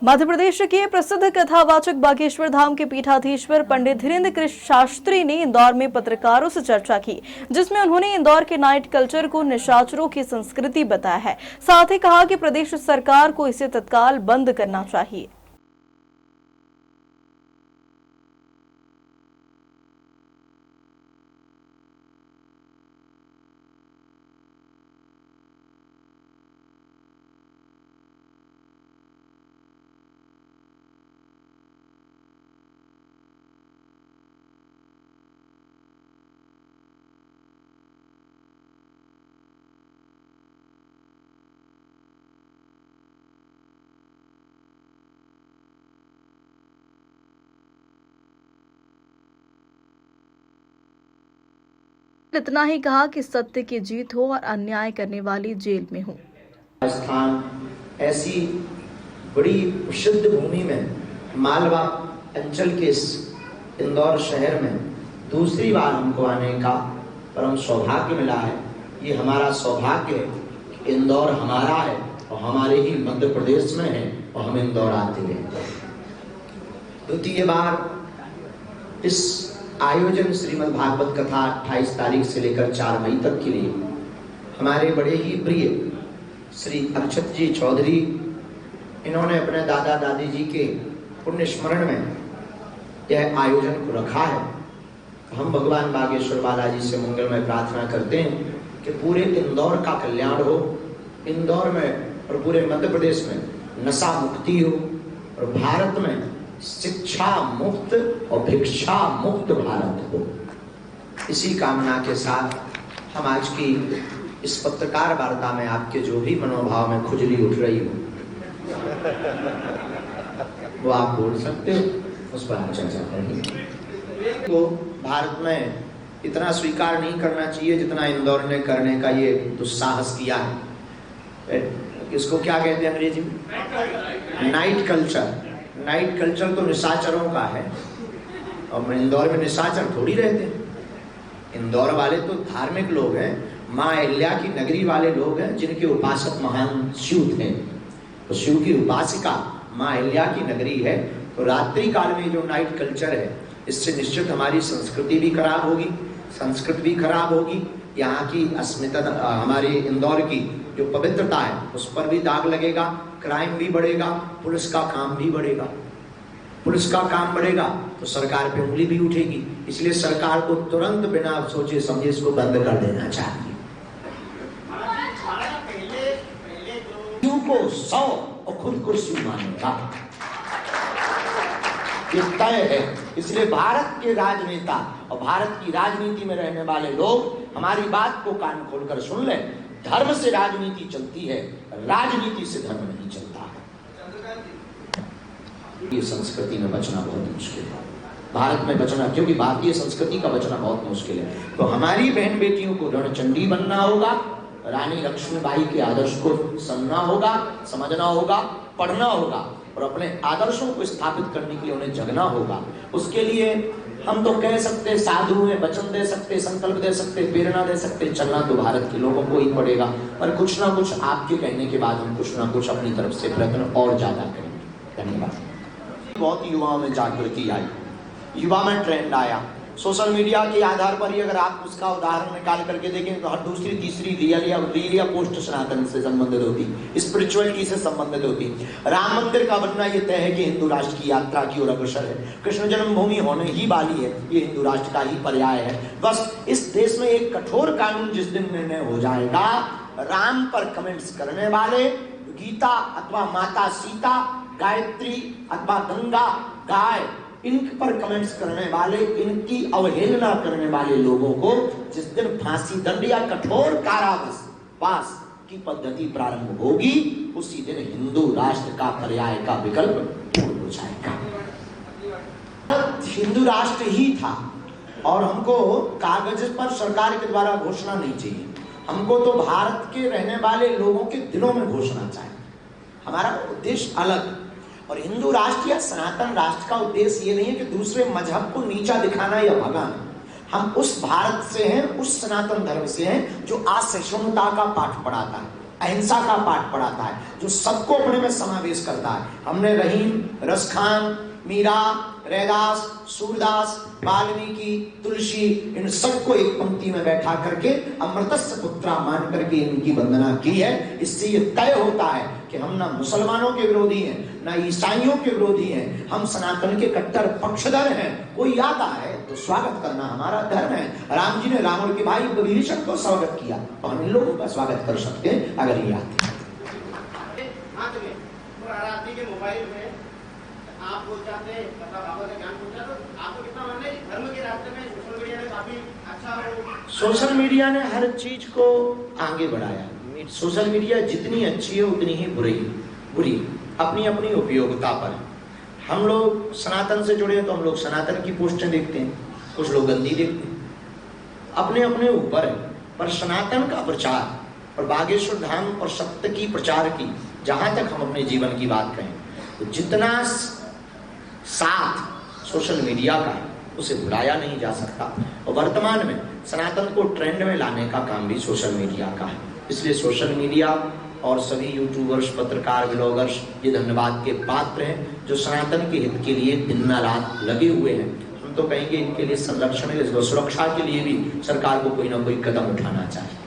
मध्य प्रदेश के प्रसिद्ध कथावाचक बागेश्वर धाम के पीठाधीश्वर पंडित धीरेन्द्र कृष्ण शास्त्री ने इंदौर में पत्रकारों से चर्चा की, जिसमें उन्होंने इंदौर के नाइट कल्चर को निशाचरों की संस्कृति बताया है। साथ ही कहा कि प्रदेश सरकार को इसे तत्काल बंद करना चाहिए। इतना ही कहा कि सत्य की जीत हो और अन्याय करने वाली जेल में हो। स्थान ऐसी बड़ी प्रसिद्ध भूमि में, मालवा अंचल के इंदौर शहर में दूसरी बार हमको आने का परम सौभाग्य मिला है। ये हमारा सौभाग्य है कि इंदौर हमारा है और हमारे ही मध्य प्रदेश में है और हम इंदौर आते हैं। द्वितीय बार इस आयोजन श्रीमद् भागवत कथा 28 तारीख से लेकर 4 मई तक के लिए हमारे बड़े ही प्रिय श्री अक्षत जी चौधरी, इन्होंने अपने दादा दादी जी के पुण्य स्मरण में यह आयोजन को रखा है। हम भगवान बागेश्वर बालाजी से मंगलमय प्रार्थना करते हैं कि पूरे इंदौर का कल्याण हो, इंदौर में और पूरे मध्य प्रदेश में नशा मुक्ति हो और भारत में शिक्षा मुक्त और भिक्षा मुक्त भारत हो। इसी कामना के साथ हम आज की इस पत्रकार वार्ता में आपके जो भी मनोभाव में खुजली उठ रही हो वो आप बोल सकते हो, उस पर हम चर्चा करेंगे। तो भारत में इतना स्वीकार नहीं करना चाहिए जितना इंदौर ने करने का ये दुस्साहस किया है। इसको क्या कहते हैं अंग्रेजी में? Night culture. नाइट कल्चर तो निशाचरों का है और इंदौर में निशाचर थोड़ी रहते हैं। इंदौर वाले तो धार्मिक लोग हैं, माँ अहिल्या की नगरी वाले लोग हैं, जिनके उपासक महान शिव थे। तो शिव की उपासिका माँ अहिल्या की नगरी है। तो रात्रि काल में जो नाइट कल्चर है, इससे निश्चित हमारी संस्कृति भी खराब होगी, संस्कृति भी खराब होगी, यहाँ की अस्मिता, हमारे इंदौर की जो पवित्रता है उस पर भी दाग लगेगा, क्राइम भी बढ़ेगा, पुलिस का काम भी बढ़ेगा। पुलिस का काम बढ़ेगा तो सरकार पे उंगली भी उठेगी। इसलिए सरकार को तुरंत बिना सोचे समझे इसको बंद कर देना चाहिए। शिव को 100 और खुद को शिव मानेगा, ये तय है। इसलिए भारत के राजनेता और भारत की राजनीति में रहने वाले लोग हमारी बात को कान खोलकर सुन लें। धर्म से राजनीति चलती है, राजनीति से धर्म नहीं चलता है। ये संस्कृति में बचना बहुत मुश्किल है, भारत में बचना, क्योंकि भारतीय संस्कृति का बचना बहुत मुश्किल है। तो हमारी बहन बेटियों को रणचंडी बनना होगा, रानी लक्ष्मीबाई के आदर्श को सुनना होगा, समझना होगा, पढ़ना होगा और अपने आदर्शों को स्थापित करने के लिए उन्हें जगना होगा। उसके लिए हम तो कह सकते, साधु हैं, वचन दे सकते, संकल्प दे सकते, प्रेरणा दे सकते, चलना तो भारत के लोगों को ही पड़ेगा। पर कुछ ना कुछ आपके कहने के बाद हम कुछ ना कुछ अपनी तरफ से प्रयत्न और ज्यादा करेंगे। धन्यवाद। बहुत युवाओं में जागृति आई, युवा में ट्रेंड आया। सोशल मीडिया के आधार पर ही अगर आप उसका उदाहरण निकाल करके देखें तो हर दूसरी तीसरी रील या पोस्ट सनातन से संबंधित होती, स्पिरिचुअलिटी से संबंधित होती। राम मंदिर का बनना यह तय है कि हिंदू राष्ट्र की यात्रा की ओर अग्रसर है। कृष्ण जन्मभूमि होने ही वाली है, ये हिंदू राष्ट्र का ही पर्याय है। बस इस देश में एक कठोर कानून जिस दिन निर्णय हो जाएगा, राम पर कमेंट्स करने वाले, गीता अथवा माता सीता, गायत्री अथवा गंगा, गाय, इन पर कमेंट्स करने वाले, इनकी अवहेलना करने वाले लोगों को जिस दिन फांसी दंड या कठोर कारावास की पद्धति प्रारंभ होगी, उसी दिन हिंदू राष्ट्र का पर्याय का विकल्प पूर्ण हो जाएगा। हिंदू राष्ट्र ही था और हमको कागज पर सरकार के द्वारा घोषणा नहीं चाहिए, हमको तो भारत के रहने वाले लोगों के दिलों में घोषणा चाहिए। हमारा उद्देश्य अलग। और हिंदू राष्ट्र या सनातन राष्ट्र का उद्देश्य ये नहीं है कि दूसरे मजहब को नीचा दिखाना या भगाना। हम उस भारत से हैं, उस सनातन धर्म से हैं जो असहिष्णुता का पाठ पढ़ाता है, अहिंसा का पाठ पढ़ाता है, जो सबको अपने में समावेश करता है। हमने रहीम, रसखान, मीरा, रैदास, सूरदास, वाल्मीकि, तुलसी, इन सबको एक पंक्ति में बैठा करके अमृतस्य पुत्रा मान करके इनकी वंदना की है। इससे ये तय होता है कि हम ना मुसलमानों के विरोधी हैं, ना ईसाइयों के विरोधी हैं, हम सनातन के कट्टर पक्षधर हैं। कोई आता है तो स्वागत करना हमारा धर्म है। राम जी ने रावण के भाई विभीषण को स्वागत किया, तो हम इन लोगों का स्वागत कर सकते हैं अगर ये आते हैं। आराध्य के मोबाइल में आप बोल जाते हैं, मतलब बाबा का ज्ञान पूछा, तो आपको कितना मानना है धर्म के रास्ते में सोशल मीडिया ने काफी अच्छा हो? सोशल मीडिया ने हर चीज को आगे बढ़ाया। सोशल मीडिया जितनी अच्छी है उतनी ही बुरी अपनी अपनी उपयोगिता पर। हम लोग सनातन से जुड़े हैं तो हम लोग सनातन की पोस्टें देखते हैं, कुछ लोग गंदी देखते हैं, अपने अपने ऊपर है। पर सनातन का प्रचार और बागेश्वर धाम और सत्य की प्रचार की जहां तक हम अपने जीवन की बात करें तो जितना साथ सोशल मीडिया का है उसे भुलाया नहीं जा सकता। और वर्तमान में सनातन को ट्रेंड में लाने का काम भी सोशल मीडिया का है। इसलिए सोशल मीडिया और सभी यूट्यूबर्स, पत्रकार, ब्लॉगर्स ये धन्यवाद के पात्र हैं जो सनातन के हित के लिए दिन रात लगे हुए हैं। हम तो कहेंगे इनके लिए संरक्षण, सुरक्षा के लिए भी सरकार को कोई ना कोई कदम उठाना चाहिए।